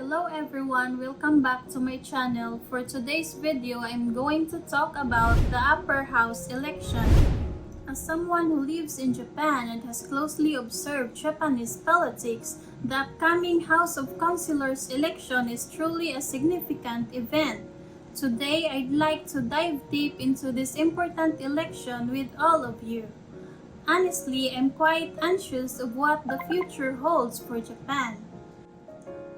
Hello everyone, welcome back to my channel. For today's video, I'm going to talk about the upper house election. As someone who lives in Japan and has closely observed Japanese politics, the upcoming House of Councillors election is truly a significant event. Today, I'd like to dive deep into this important election with all of you. Honestly, I'm quite anxious of what the future holds for Japan.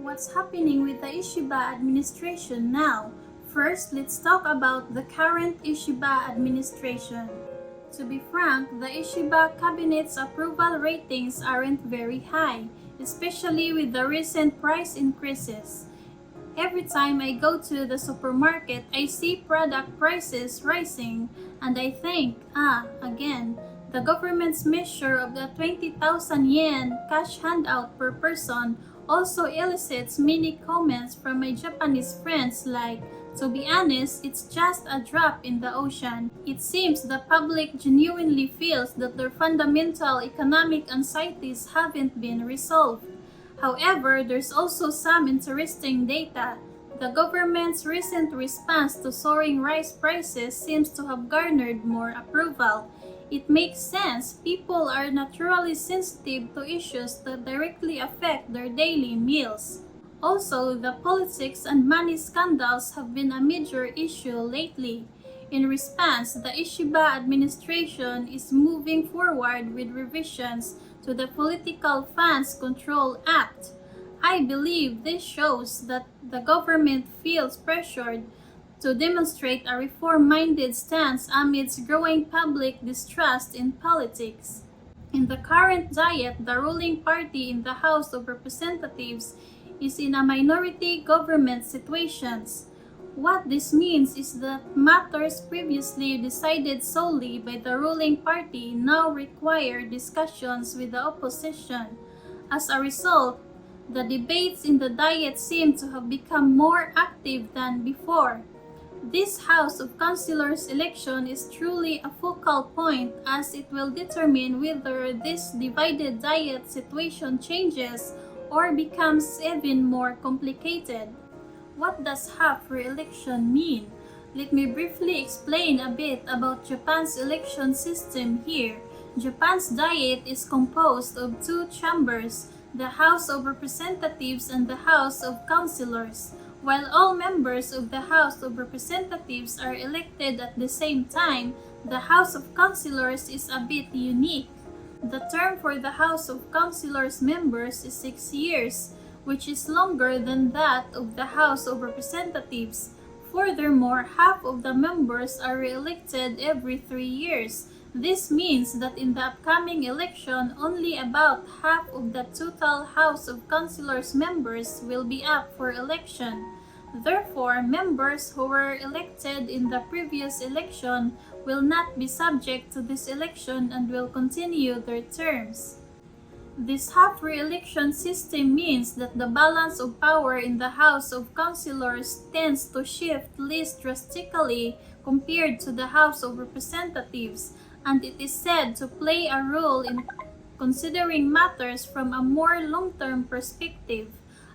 What's happening with the Ishiba administration now? First, let's talk about the current Ishiba administration. To be frank, the Ishiba cabinet's approval ratings aren't very high, especially with the recent price increases. Every time I go to the supermarket, I see product prices rising, and I think, again, the government's measure of the 20,000 yen cash handout per person also elicits many comments from my Japanese friends like, to be honest, it's just a drop in the ocean. It seems the public genuinely feels that their fundamental economic anxieties haven't been resolved. However, there's also some interesting data. The government's recent response to soaring rice prices seems to have garnered more approval. It makes sense. People are naturally sensitive to issues that directly affect their daily meals. Also, the politics and money scandals have been a major issue lately. In response, the Ishiba administration is moving forward with revisions to the Political Funds Control Act. I believe this shows that the government feels pressured to demonstrate a reform-minded stance amidst growing public distrust in politics. In the current diet, the ruling party in the House of Representatives is in a minority government situation. What this means is that matters previously decided solely by the ruling party now require discussions with the opposition. As a result, the debates in the diet seem to have become more active than before. This House of Councillors election is truly a focal point as it will determine whether this divided diet situation changes or becomes even more complicated. What does half re-election mean? Let me briefly explain a bit about Japan's election system here. Japan's diet is composed of two chambers, the House of Representatives and the House of Councillors. While all members of the House of Representatives are elected at the same time, the House of Councillors is a bit unique. The term for the House of Councillors members is 6 years, which is longer than that of the House of Representatives. Furthermore, half of the members are re-elected every 3 years. This means that in the upcoming election, only about half of the total House of Councillors members will be up for election. Therefore, members who were elected in the previous election will not be subject to this election and will continue their terms. This half re-election system means that the balance of power in the House of Councillors tends to shift less drastically compared to the House of Representatives, and it is said to play a role in considering matters from a more long-term perspective.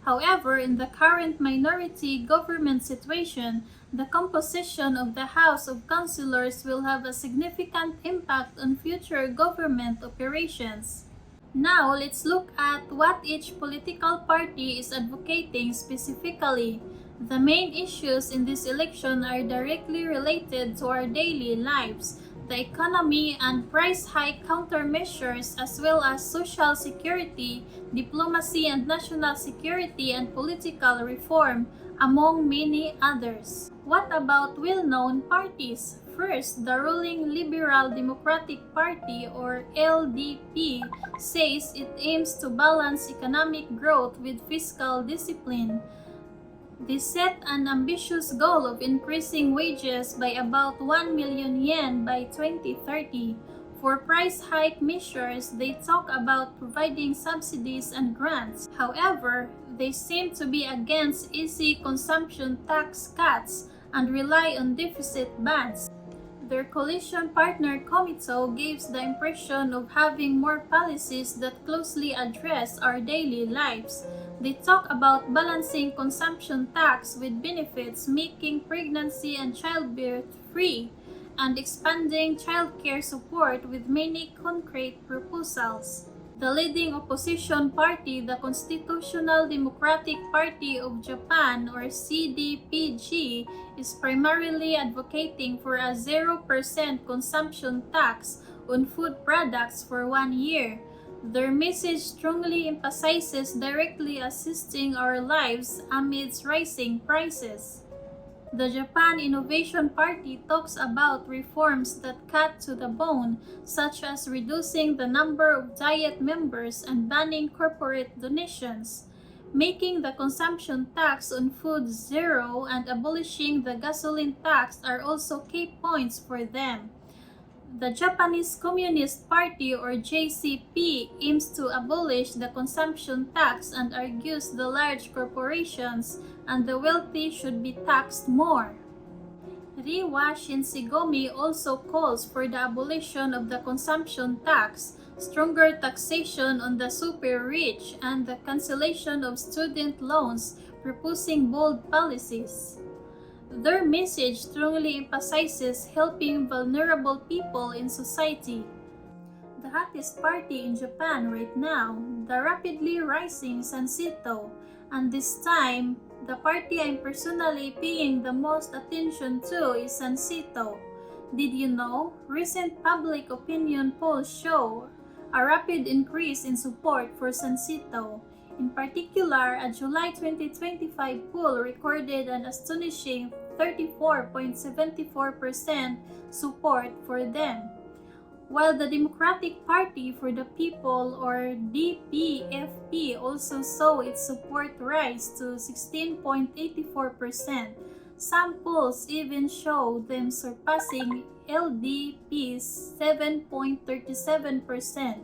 However, in the current minority government situation, the composition of the House of Councillors will have a significant impact on future government operations. Now, let's look at what each political party is advocating specifically. The main issues in this election are directly related to our daily lives, the economy and price hike countermeasures, as well as social security, diplomacy and national security, and political reform, among many others. What about well-known parties? First, the ruling Liberal Democratic Party or LDP says it aims to balance economic growth with fiscal discipline. They set an ambitious goal of increasing wages by about 1 million yen by 2030. For price hike measures, they talk about providing subsidies and grants. However, they seem to be against easy consumption tax cuts and rely on deficit bans. Their coalition partner Komitō gives the impression of having more policies that closely address our daily lives. They talk about balancing consumption tax with benefits, making pregnancy and childbirth free, and expanding childcare support with many concrete proposals. The leading opposition party, the Constitutional Democratic Party of Japan or CDPG, is primarily advocating for a 0% consumption tax on food products for 1 year. Their message strongly emphasizes directly assisting our lives amidst rising prices. The Japan Innovation Party talks about reforms that cut to the bone, such as reducing the number of diet members and banning corporate donations. Making the consumption tax on food zero and abolishing the gasoline tax are also key points for them. The Japanese Communist Party or JCP aims to abolish the consumption tax and argues the large corporations and the wealthy should be taxed more. Reiwa Shinsengumi also calls for the abolition of the consumption tax, stronger taxation on the super rich, and the cancellation of student loans, proposing bold policies. Their message strongly emphasizes helping vulnerable people in society. The hottest party in Japan right now, the rapidly rising Sanseitō, and this time, the party I'm personally paying the most attention to is Sanseitō. Did you know? Recent public opinion polls show a rapid increase in support for Sanseitō. In particular, a July 2025 poll recorded an astonishing 34.74% support for them, while the Democratic Party for the People or DPFP also saw its support rise to 16.84%. Some polls even show them surpassing LDP's 7.37%.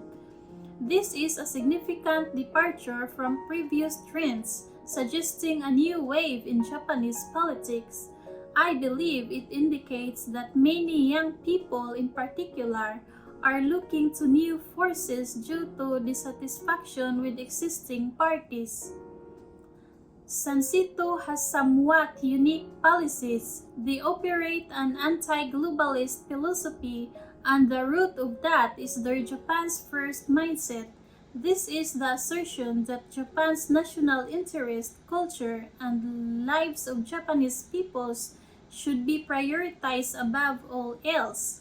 This is a significant departure from previous trends, suggesting a new wave in Japanese politics. I believe it indicates that many young people in particular are looking to new forces due to dissatisfaction with existing parties. Sanseitō has somewhat unique policies. They operate an anti-globalist philosophy, and the root of that is their Japan's first mindset. This is the assertion that Japan's national interest, culture, and lives of Japanese peoples should be prioritized above all else.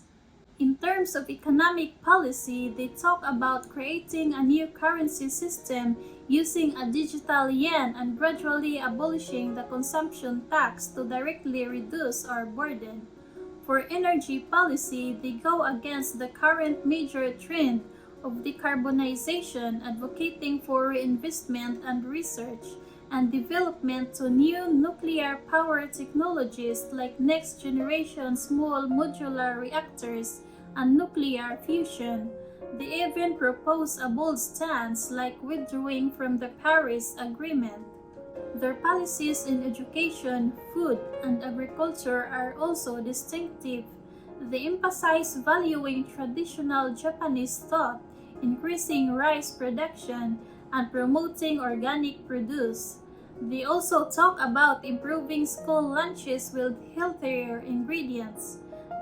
In terms of economic policy, they talk about creating a new currency system using a digital yen and gradually abolishing the consumption tax to directly reduce our burden. For energy policy, they go against the current major trend of decarbonization, advocating for reinvestment and research and development to new nuclear power technologies like next-generation small modular reactors and nuclear fusion. They even propose a bold stance like withdrawing from the Paris Agreement. Their policies in education, food, and agriculture are also distinctive. They emphasize valuing traditional Japanese thought, increasing rice production, and promoting organic produce. They also talk about improving school lunches with healthier ingredients.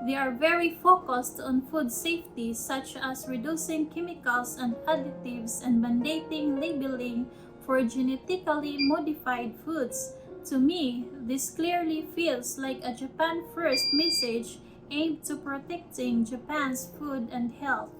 They are very focused on food safety, such as reducing chemicals and additives and mandating labeling for genetically modified foods. To me, this clearly feels like a Japan First message aimed to protecting Japan's food and health.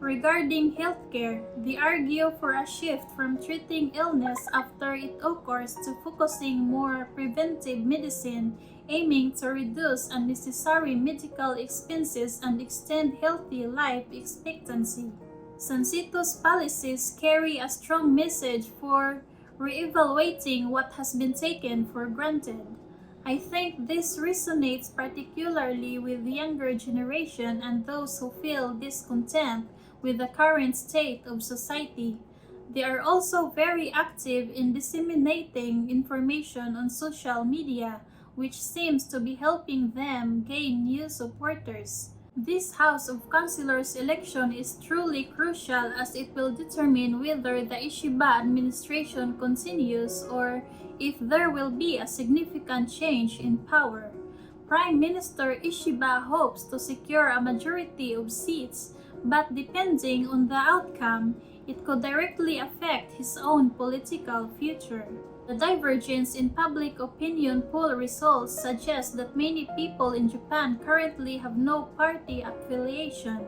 Regarding healthcare, they argue for a shift from treating illness after it occurs to focusing more preventive medicine, aiming to reduce unnecessary medical expenses and extend healthy life expectancy. Sanseitō's policies carry a strong message for reevaluating what has been taken for granted. I think this resonates particularly with the younger generation and those who feel discontent with the current state of society. They are also very active in disseminating information on social media, which seems to be helping them gain new supporters. This House of Councillors election is truly crucial as it will determine whether the Ishiba administration continues or if there will be a significant change in power. Prime Minister Ishiba hopes to secure a majority of seats, but depending on the outcome, it could directly affect his own political future. The divergence in public opinion poll results suggest that many people in Japan currently have no party affiliation.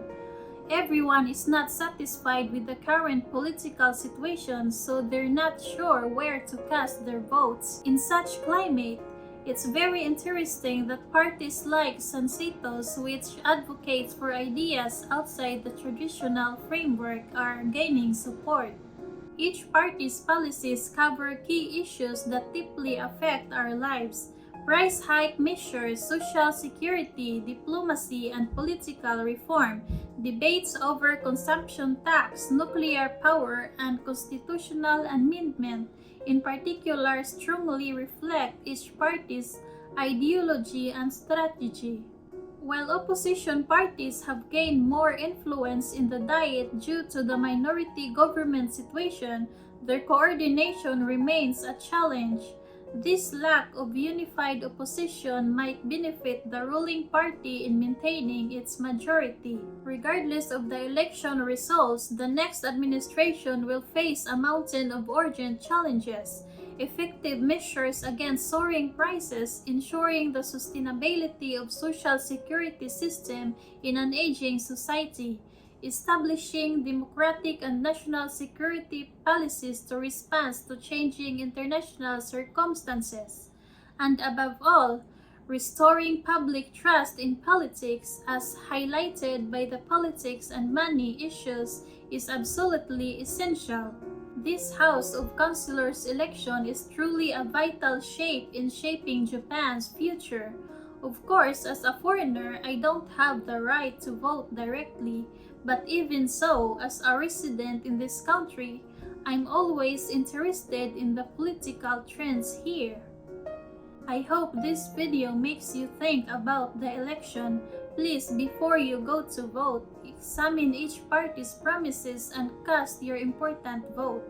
Everyone is not satisfied with the current political situation, so they're not sure where to cast their votes. In such climate, it's very interesting that parties like Sanseitō's, which advocates for ideas outside the traditional framework, are gaining support. Each party's policies cover key issues that deeply affect our lives: price hike measures, social security, diplomacy and political reform, debates over consumption tax, nuclear power, and constitutional amendment, in particular, strongly reflect each party's ideology and strategy. While opposition parties have gained more influence in the Diet due to the minority government situation, their coordination remains a challenge. This lack of unified opposition might benefit the ruling party in maintaining its majority. Regardless of the election results, the next administration will face a mountain of urgent challenges: effective measures against soaring prices, ensuring the sustainability of social security system in an aging society, establishing democratic and national security policies to respond to changing international circumstances, and above all, restoring public trust in politics, as highlighted by the politics and money issues, is absolutely essential. This House of Councillors election is truly a vital shape in shaping Japan's future. Of course, as a foreigner, I don't have the right to vote directly, but even so, as a resident in this country, I'm always interested in the political trends here. I hope this video makes you think about the election. Please, before you go to vote, examine each party's promises and cast your important vote.